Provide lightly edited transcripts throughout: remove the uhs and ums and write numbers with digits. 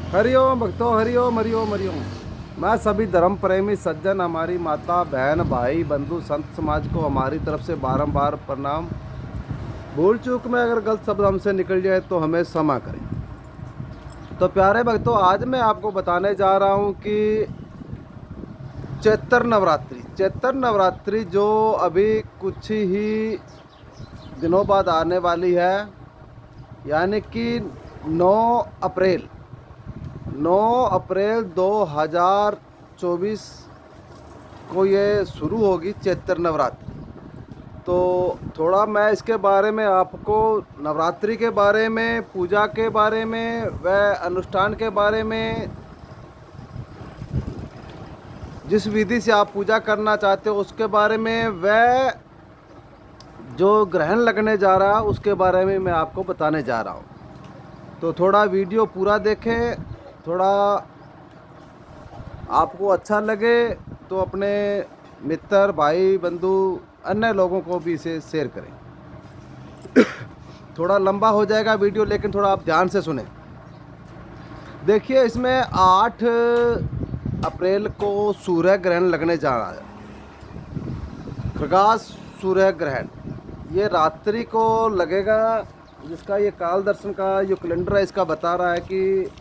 हरिओम भक्तों, हरिओम हरिओम हरिओम। मैं सभी धर्म प्रेमी सज्जन, हमारी माता बहन भाई बंधु संत समाज को हमारी तरफ से बारंबार प्रणाम। भूल चूक में अगर गलत शब्द हमसे निकल जाए तो हमें क्षमा करें। तो प्यारे भक्तों, आज मैं आपको बताने जा रहा हूँ कि चैत्र नवरात्रि जो अभी कुछ ही दिनों बाद आने वाली है, यानी कि 9 अप्रैल 9 अप्रैल 2024 को ये शुरू होगी चैत्र नवरात्रि। तो थोड़ा मैं इसके बारे में आपको, नवरात्रि के बारे में, पूजा के बारे में व अनुष्ठान के बारे में, जिस विधि से आप पूजा करना चाहते हो उसके बारे में, व जो ग्रहण लगने जा रहा है उसके बारे में मैं आपको बताने जा रहा हूँ। तो थोड़ा वीडियो पूरा देखें, थोड़ा आपको अच्छा लगे तो अपने मित्र भाई बंधु अन्य लोगों को भी इसे शेयर करें। थोड़ा लंबा हो जाएगा वीडियो, लेकिन थोड़ा आप ध्यान से सुने। देखिए, इसमें 8 अप्रैल को सूर्य ग्रहण लगने जा रहा है। प्रकाश सूर्य ग्रहण ये रात्रि को लगेगा, जिसका ये काल दर्शन का जो कैलेंडर है इसका बता रहा है कि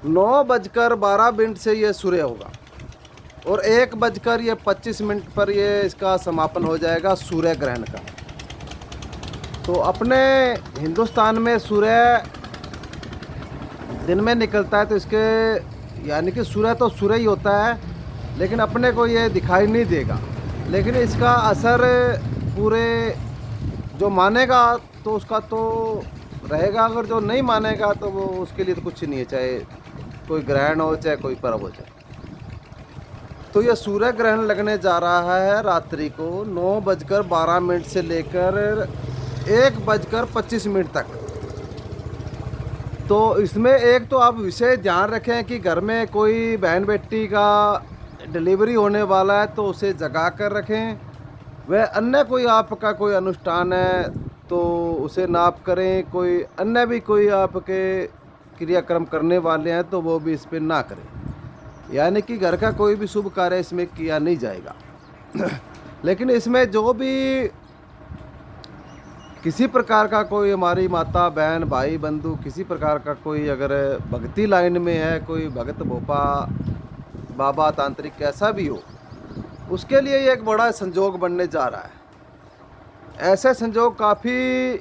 9:12 से ये सूर्य होगा और 1:25 पर ये इसका समापन हो जाएगा सूर्य ग्रहण का। तो अपने हिंदुस्तान में सूर्य दिन में निकलता है, तो इसके यानी कि सूर्य तो सूर्य ही होता है, लेकिन अपने को ये दिखाई नहीं देगा। लेकिन इसका असर पूरे जो मानेगा तो उसका तो रहेगा, अगर जो नहीं मानेगा तो वो उसके लिए तो कुछ नहीं है, चाहे कोई ग्रहण हो चाहे कोई पर्व हो जाए। तो ये सूर्य ग्रहण लगने जा रहा है रात्रि को 9:12 से लेकर 1:25 तक। तो इसमें एक तो आप विशेष ध्यान रखें कि घर में कोई बहन बेटी का डिलीवरी होने वाला है तो उसे जगा कर रखें। वह अन्य कोई आपका कोई अनुष्ठान है तो उसे ना आप करें, कोई अन्य भी कोई आपके क्रियाक्रम करने वाले हैं तो वो भी इस पर ना करें। यानी कि घर का कोई भी शुभ कार्य इसमें किया नहीं जाएगा। लेकिन इसमें जो भी किसी प्रकार का कोई, हमारी माता बहन भाई बंधु किसी प्रकार का कोई अगर भक्ति लाइन में है, कोई भगत भोपा बाबा तांत्रिक कैसा भी हो, उसके लिए ये एक बड़ा संजोग बनने जा रहा है। ऐसे संजोग काफ़ी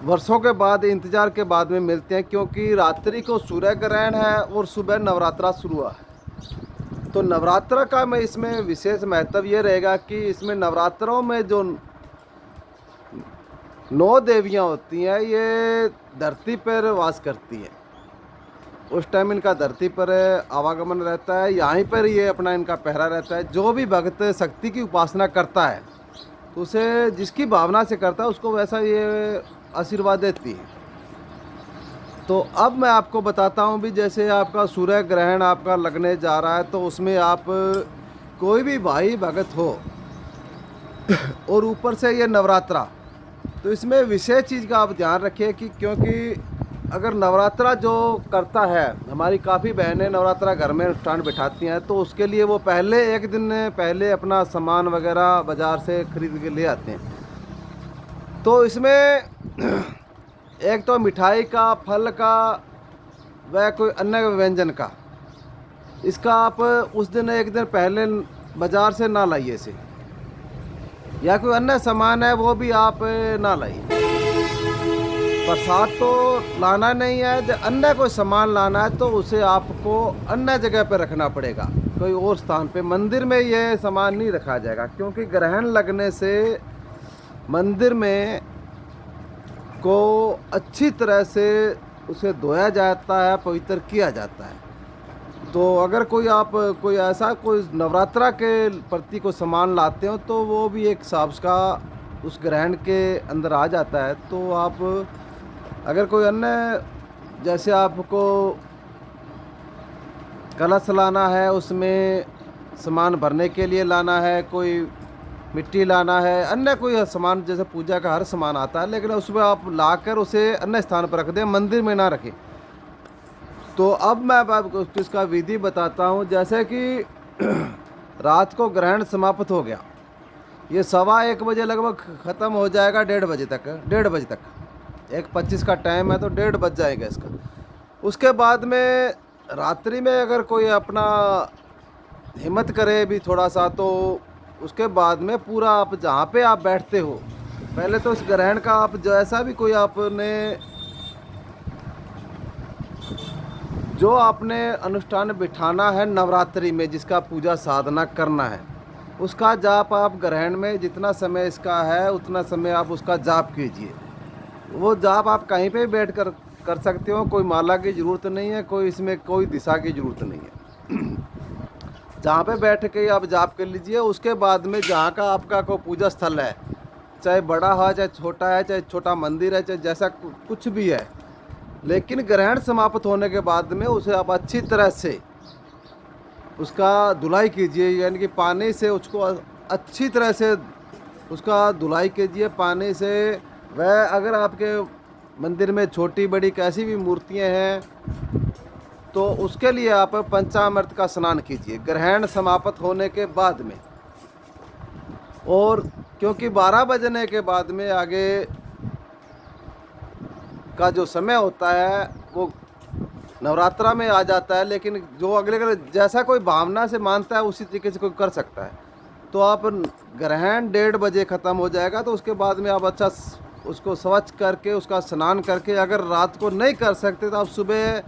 वर्षों के बाद, इंतजार के बाद में मिलते हैं, क्योंकि रात्रि को सूर्य ग्रहण है और सुबह नवरात्रा शुरू हुआ है। तो नवरात्रा का में इसमें विशेष महत्व ये रहेगा कि इसमें नवरात्रों में जो 9 देवियां होती हैं ये धरती पर वास करती हैं। उस टाइम इनका धरती पर आवागमन रहता है, यहीं पर ये अपना इनका पहरा रहता है। जो भी भक्त शक्ति की उपासना करता है तो उसे जिसकी भावना से करता है उसको वैसा ये आशीर्वाद देती है। तो अब मैं आपको बताता हूँ भी, जैसे आपका सूर्य ग्रहण आपका लगने जा रहा है तो उसमें आप कोई भी भाई भगत हो और ऊपर से ये नवरात्रा, तो इसमें विशेष चीज़ का आप ध्यान रखिए कि क्योंकि अगर नवरात्रा जो करता है, हमारी काफ़ी बहनें नवरात्रा घर में अनुष्ठान बिठाती हैं, तो उसके लिए वो पहले एक दिन पहले अपना सामान वगैरह बाज़ार से खरीद के ले आते हैं। तो इसमें एक तो मिठाई का, फल का व कोई अन्य व्यंजन का, इसका आप उस दिन एक दिन पहले बाज़ार से ना लाइए इसे, या कोई अन्य सामान है वो भी आप ना लाइए। प्रसाद तो लाना नहीं है, जब अन्य कोई सामान लाना है तो उसे आपको अन्य जगह पर रखना पड़ेगा, कोई और स्थान पे। मंदिर में ये सामान नहीं रखा जाएगा, क्योंकि ग्रहण लगने से मंदिर में को अच्छी तरह से उसे धोया जाता है, पवित्र किया जाता है। तो अगर कोई आप कोई ऐसा कोई नवरात्रा के प्रति को सामान लाते हो तो वो भी एक हिसाब का उस ग्रहण के अंदर आ जाता है। तो आप अगर कोई अन्य, जैसे आपको कलश लाना है, उसमें सामान भरने के लिए लाना है, कोई मिट्टी लाना है, अन्य कोई सामान जैसे पूजा का हर सामान आता है, लेकिन उसमें आप लाकर उसे अन्य स्थान पर रख दें, मंदिर में ना रखें। तो अब मैं आपको इसका विधि बताता हूँ। जैसे कि रात को ग्रहण समाप्त हो गया, ये 1:15 लगभग ख़त्म हो जाएगा, 1:30 तक, 1:30 तक, 1:25 का टाइम है तो 1:30 बज जाएगा इसका। उसके बाद में रात्रि में अगर कोई अपना हिम्मत करे भी थोड़ा सा, तो उसके बाद में पूरा आप जहाँ पे आप बैठते हो, पहले तो इस ग्रहण का आप जैसा भी कोई आपने जो आपने अनुष्ठान बिठाना है नवरात्रि में, जिसका पूजा साधना करना है, उसका जाप आप ग्रहण में जितना समय इसका है उतना समय आप उसका जाप कीजिए। वो जाप आप कहीं पे बैठ कर सकते हो, कोई माला की ज़रूरत नहीं है, कोई इसमें कोई दिशा की ज़रूरत नहीं है। जहाँ पे बैठ के आप जाप कर लीजिए। उसके बाद में जहाँ का आपका कोई पूजा स्थल है, चाहे बड़ा है चाहे छोटा है, चाहे छोटा मंदिर है, चाहे जैसा कुछ भी है, लेकिन ग्रहण समाप्त होने के बाद में उसे आप अच्छी तरह से उसका धुलाई कीजिए, यानी कि पानी से उसको अच्छी तरह से उसका धुलाई कीजिए पानी से। वह अगर आपके मंदिर में छोटी बड़ी कैसी भी मूर्तियां हैं, तो उसके लिए आप पंचामृत का स्नान कीजिए ग्रहण समाप्त होने के बाद में। और क्योंकि 12 बजने के बाद में आगे का जो समय होता है वो नवरात्रा में आ जाता है, लेकिन जो अगले जैसा कोई भावना से मानता है उसी तरीके से कोई कर सकता है। तो आप ग्रहण 1:30 बजे ख़त्म हो जाएगा, तो उसके बाद में आप अच्छा उसको स्वच्छ करके उसका स्नान करके, अगर रात को नहीं कर सकते तो आप सुबह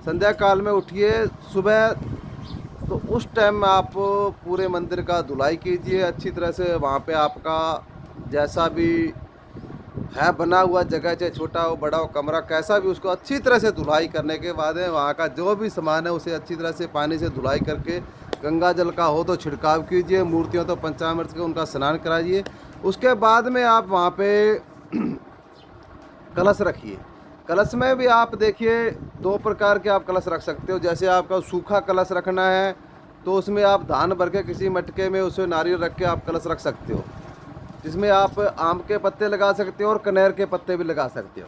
संध्या काल में उठिए सुबह, तो उस टाइम में आप पूरे मंदिर का धुलाई कीजिए अच्छी तरह से। वहाँ पे आपका जैसा भी है बना हुआ जगह, चाहे छोटा हो बड़ा हो कमरा कैसा भी, उसको अच्छी तरह से धुलाई करने के बाद में वहाँ का जो भी सामान है उसे अच्छी तरह से पानी से धुलाई करके, गंगा जल का हो तो छिड़काव कीजिए, मूर्तियों तो पंचामृत के उनका स्नान कराइए। उसके बाद में आप वहाँ पे कलश रखिए। कलश में भी आप देखिए 2 प्रकार के आप कलश रख सकते हो। जैसे आपका सूखा कलश रखना है तो उसमें आप धान भर के किसी मटके में उसे नारियल रख के आप कलश रख सकते हो, जिसमें आप आम के पत्ते लगा सकते हो और कनेर के पत्ते भी लगा सकते हो।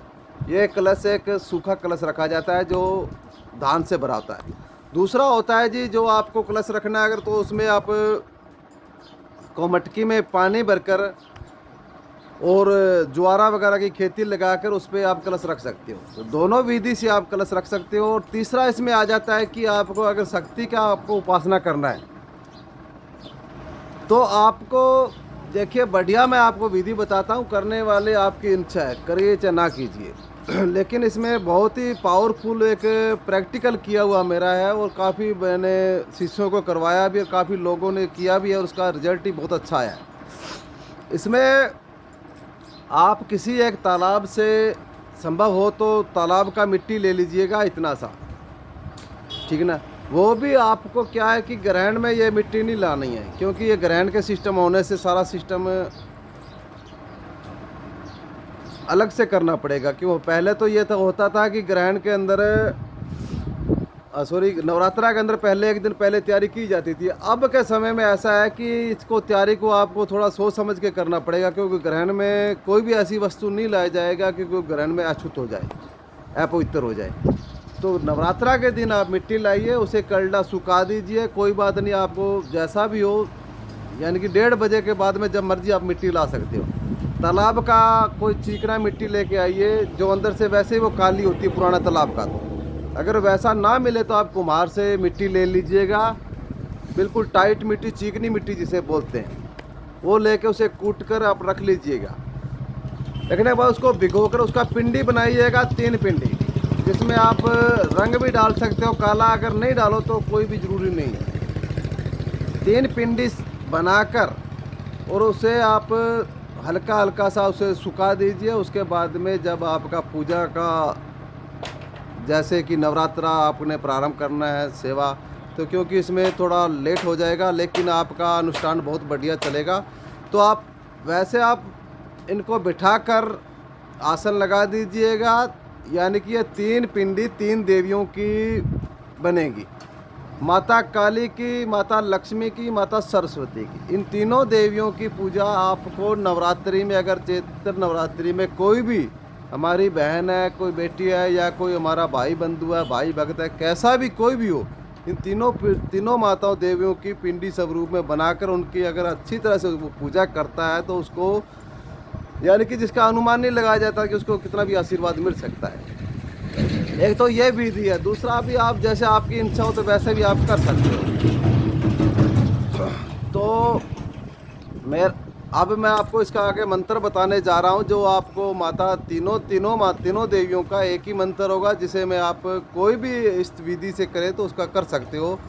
ये कलश एक सूखा कलश रखा जाता है जो धान से भरा होता है। दूसरा होता है जी, जो आपको कलश रखना है अगर, तो उसमें आप को मटकी में पानी भरकर और ज्वारा वगैरह की खेती लगाकर उस पर आप कलश रख सकते हो। तो दोनों विधि से आप कलश रख सकते हो। और तीसरा इसमें आ जाता है कि आपको अगर शक्ति का आपको उपासना करना है तो आपको देखिए बढ़िया मैं आपको विधि बताता हूँ, करने वाले आपकी इच्छा है, करिए चाहे ना कीजिए। लेकिन इसमें बहुत ही पावरफुल एक प्रैक्टिकल किया हुआ मेरा है, और काफ़ी मैंने शिष्यों को करवाया भी और काफ़ी लोगों ने किया भी है, और उसका रिजल्ट ही बहुत अच्छा आया है। इसमें आप किसी एक तालाब से संभव हो तो तालाब का मिट्टी ले लीजिएगा इतना सा, ठीक है ना। वो भी आपको क्या है कि ग्रहण में ये मिट्टी नहीं लानी है, क्योंकि ये ग्रहण के सिस्टम होने से सारा सिस्टम अलग से करना पड़ेगा। क्यों, पहले तो ये तो होता था कि ग्रहण के अंदर नवरात्रा के अंदर पहले एक दिन पहले तैयारी की जाती थी। अब के समय में ऐसा है कि इसको तैयारी को आपको थोड़ा सोच समझ के करना पड़ेगा, क्योंकि ग्रहण में कोई भी ऐसी वस्तु नहीं लाया जाएगा कि कोई ग्रहण में अछूत हो जाए, अपवित्र हो जाए। तो नवरात्रा के दिन आप मिट्टी लाइए, उसे कलड़ा सुखा दीजिए, कोई बात नहीं, आपको जैसा भी हो, यानी कि 1:30 बजे के बाद में जब मर्जी आप मिट्टी ला सकते हो। तालाब का कोई चिकना मिट्टी लेके आइए, जो अंदर से वैसे ही वो काली होती है पुराना तालाब का। तो अगर वैसा ना मिले तो आप कुम्हार से मिट्टी ले लीजिएगा, बिल्कुल टाइट मिट्टी, चिकनी मिट्टी जिसे बोलते हैं, वो लेके उसे कूट कर आप रख लीजिएगा। रखने के बाद उसको भिगोकर उसका पिंडी बनाइएगा, 3 पिंडी, जिसमें आप रंग भी डाल सकते हो काला, अगर नहीं डालो तो कोई भी ज़रूरी नहीं है। 3 पिंडी बनाकर और उसे आप हल्का हल्का सा उसे सुखा दीजिए। उसके बाद में जब आपका पूजा का, जैसे कि नवरात्रा आपने प्रारंभ करना है सेवा, तो क्योंकि इसमें थोड़ा लेट हो जाएगा लेकिन आपका अनुष्ठान बहुत बढ़िया चलेगा, तो आप वैसे आप इनको बिठाकर आसन लगा दीजिएगा, यानी कि ये 3 पिंडी 3 देवियों की बनेगी। माता काली की, माता लक्ष्मी की, माता सरस्वती की, इन तीनों देवियों की पूजा आपको नवरात्रि में, अगर चैत्र नवरात्रि में कोई भी हमारी बहन है, कोई बेटी है, या कोई हमारा भाई बंधु है, भाई भक्त है, कैसा भी कोई भी हो, इन तीनों माताओं देवियों की पिंडी स्वरूप में बनाकर उनकी अगर अच्छी तरह से वो पूजा करता है तो उसको, यानी कि जिसका अनुमान नहीं लगाया जाता कि उसको कितना भी आशीर्वाद मिल सकता है। एक तो ये विधि है, दूसरा भी आप जैसे आपकी इच्छा हो तो वैसे भी आप कर सकते हो। तो मैं अब मैं आपको इसका आगे मंत्र बताने जा रहा हूँ, जो आपको माता तीनों देवियों का एक ही मंत्र होगा, जिसे मैं आप कोई भी इस विधि से करें तो उसका कर सकते हो।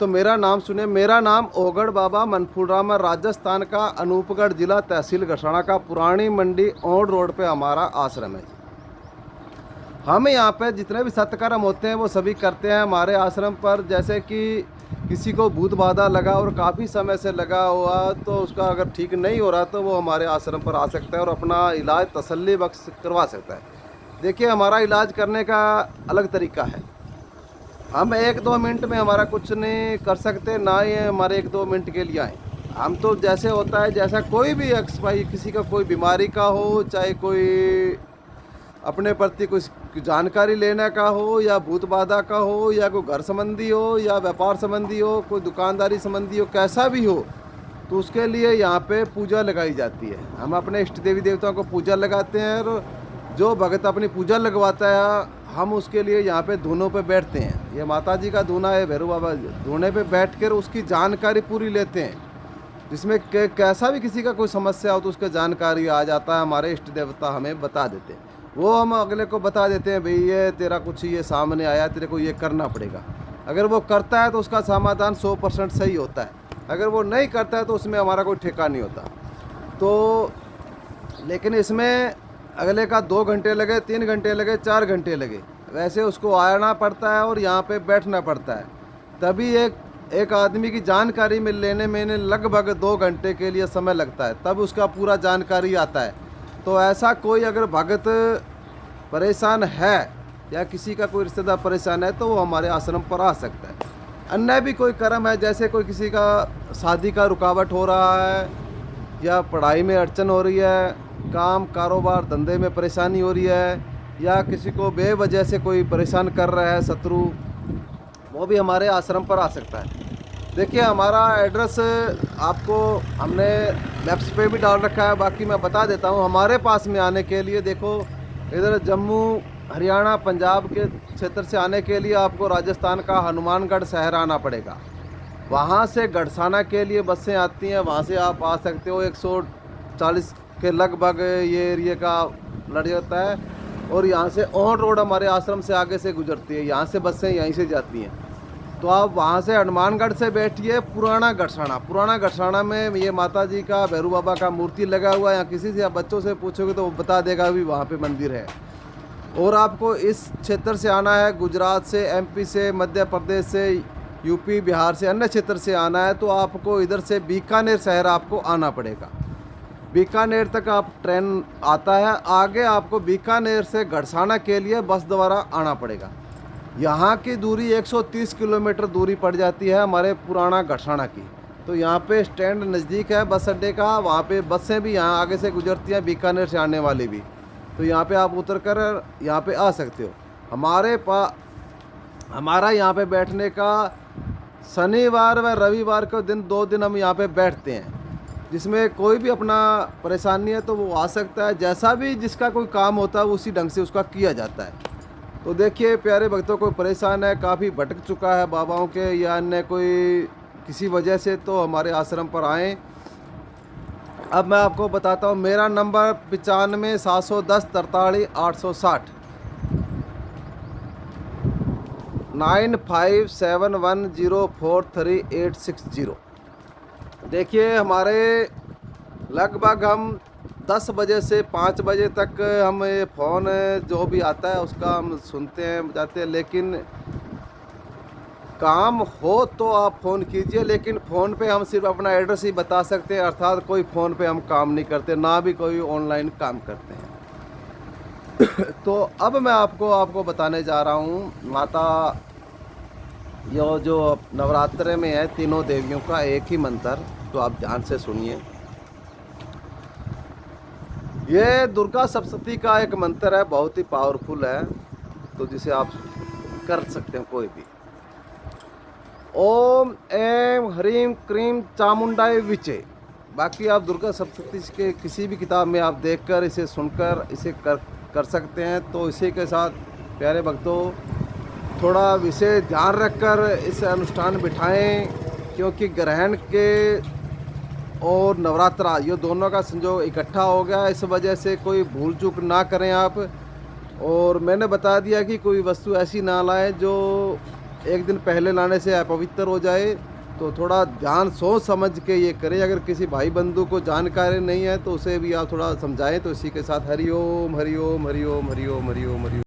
तो मेरा नाम सुने। मेरा नाम ओगढ़ बाबा मनफुराम, राजस्थान का अनूपगढ़ जिला, तहसील गठाना का, पुरानी मंडी औड़ रोड पे हमारा आश्रम है जी। हम यहाँ पे जितने भी सत्कर्म होते हैं वो सभी करते हैं हमारे आश्रम पर। जैसे कि किसी को भूत बाधा लगा और काफ़ी समय से लगा हुआ, तो उसका अगर ठीक नहीं हो रहा तो वो हमारे आश्रम पर आ सकता है और अपना इलाज तसल्ली बख्श करवा सकता है। देखिए, हमारा इलाज करने का अलग तरीका है। हम 1-2 मिनट में हमारा कुछ नहीं कर सकते, ना ही हमारे 1-2 मिनट के लिए आए। हम तो जैसे होता है, जैसा कोई भी भाई, किसी का कोई बीमारी का हो, चाहे कोई अपने प्रति कुछ जानकारी लेने का हो, या भूत बाधा का हो, या कोई घर संबंधी हो, या व्यापार संबंधी हो, कोई दुकानदारी संबंधी हो, कैसा भी हो, तो उसके लिए यहाँ पे पूजा लगाई जाती है। हम अपने इष्ट देवी देवताओं को पूजा लगाते हैं, और जो भगत अपनी पूजा लगवाता है, हम उसके लिए यहाँ पे धूनों पे बैठते हैं। ये माता जी का धूना है, भैरव बाबा धूने पे बैठ कर उसकी जानकारी पूरी लेते हैं, जिसमें कैसा भी किसी का कोई समस्या हो तो उसका जानकारी आ जाता है। हमारे इष्ट देवता हमें बता देते हैं, वो हम अगले को बता देते हैं, भाई ये तेरा कुछ ये सामने आया, तेरे को ये करना पड़ेगा। अगर वो करता है तो उसका समाधान 100% सही होता है, अगर वो नहीं करता है तो उसमें हमारा कोई ठेका नहीं होता। तो लेकिन इसमें अगले का 2 घंटे लगे, 3 घंटे लगे, 4 घंटे लगे, वैसे उसको आना पड़ता है और यहाँ पे बैठना पड़ता है। तभी एक आदमी की जानकारी में लेने में लगभग 2 घंटे के लिए समय लगता है, तब उसका पूरा जानकारी आता है। तो ऐसा कोई अगर भगत परेशान है, या किसी का कोई रिश्तेदार परेशान है, तो वो हमारे आश्रम पर आ सकता है। अन्य भी कोई कर्म है, जैसे कोई किसी का शादी का रुकावट हो रहा है, या पढ़ाई में अड़चन हो रही है, काम कारोबार धंधे में परेशानी हो रही है, या किसी को बेवजह से कोई परेशान कर रहा है शत्रु, वो भी हमारे आश्रम पर आ सकता है। देखिए, हमारा एड्रेस आपको हमने मैप्स पे भी डाल रखा है, बाकी मैं बता देता हूँ। हमारे पास में आने के लिए देखो, इधर जम्मू हरियाणा पंजाब के क्षेत्र से आने के लिए आपको राजस्थान का हनुमानगढ़ शहर आना पड़ेगा। वहाँ से गढ़साना के लिए बसें आती हैं, वहाँ से आप आ सकते हो। 140 के लगभग ये एरिया का लड़ जाता है, और यहाँ से ऑन रोड हमारे आश्रम से आगे से गुजरती है, यहाँ से बसें यहीं से जाती हैं। तो आप वहाँ से हनुमानगढ़ से बैठिए पुराना गढ़साना में ये माता जी का, भैरू बाबा का मूर्ति लगा हुआ है। यहाँ किसी से आप बच्चों से पूछोगे तो वो बता देगा भी वहाँ पे मंदिर है। और आपको इस क्षेत्र से आना है, गुजरात से, एमपी से, मध्य प्रदेश से, यूपी, बिहार से, अन्य क्षेत्र से आना है, तो आपको इधर से बीकानेर शहर आपको आना पड़ेगा। बीकानेर तक आप ट्रेन आता है, आगे आपको बीकानेर से गढ़साना के लिए बस द्वारा आना पड़ेगा। यहाँ की दूरी 130 किलोमीटर दूरी पड़ जाती है हमारे पुराना गढ़साना की। तो यहाँ पे स्टैंड नज़दीक है बस अड्डे का, वहाँ पे बसें भी यहाँ आगे से गुजरती हैं, बीकानेर से आने वाली भी। तो यहाँ पे आप उतर कर यहाँ पे आ सकते हो। हमारा यहाँ पे बैठने का शनिवार व रविवार के दिन 2 दिन हम यहाँ पे बैठते हैं, जिसमें कोई भी अपना परेशानी है तो वो आ सकता है। जैसा भी जिसका कोई काम होता है उसी ढंग से उसका किया जाता है। तो देखिए प्यारे भक्तों, कोई परेशान है, काफ़ी भटक चुका है बाबाओं के या अन्य कोई किसी वजह से, तो हमारे आश्रम पर आएँ। अब मैं आपको बताता हूँ, मेरा नंबर 95 710 43 860 9571043860। देखिए, हमारे लगभग हम 10 बजे से 5 बजे तक हम ये फ़ोन जो भी आता है उसका हम सुनते हैं, जाते हैं। लेकिन काम हो तो आप फ़ोन कीजिए, लेकिन फ़ोन पे हम सिर्फ अपना एड्रेस ही बता सकते हैं, अर्थात कोई फ़ोन पे हम काम नहीं करते, ना भी कोई ऑनलाइन काम करते हैं। तो अब मैं आपको बताने जा रहा हूँ माता यो जो नवरात्रे में है तीनों देवियों का एक ही मंत्र, तो आप ध्यान से सुनिए। ये दुर्गा सप्तशती का एक मंत्र है, बहुत ही पावरफुल है, तो जिसे आप कर सकते हैं कोई भी। ओम एम ह्रीम क्रीम चामुंडाई विचे। बाकी आप दुर्गा सप्तशती के किसी भी किताब में आप देखकर इसे सुनकर इसे कर सकते हैं। तो इसी के साथ प्यारे भक्तों, थोड़ा विशेष ध्यान रखकर इस अनुष्ठान बिठाएं, क्योंकि ग्रहण के और नवरात्रा ये दोनों का संयोग इकट्ठा हो गया, इस वजह से कोई भूल चूक ना करें आप। और मैंने बता दिया कि कोई वस्तु ऐसी ना लाएं जो एक दिन पहले लाने से अपवित्र हो जाए, तो थोड़ा ध्यान सोच समझ के ये करें। अगर किसी भाई बंधु को जानकारी नहीं है तो उसे भी आप थोड़ा समझाएं। तो इसी के साथ हरि ओम हरि ओम हरि ओम हरि ओम हरि ओम हरि ओम।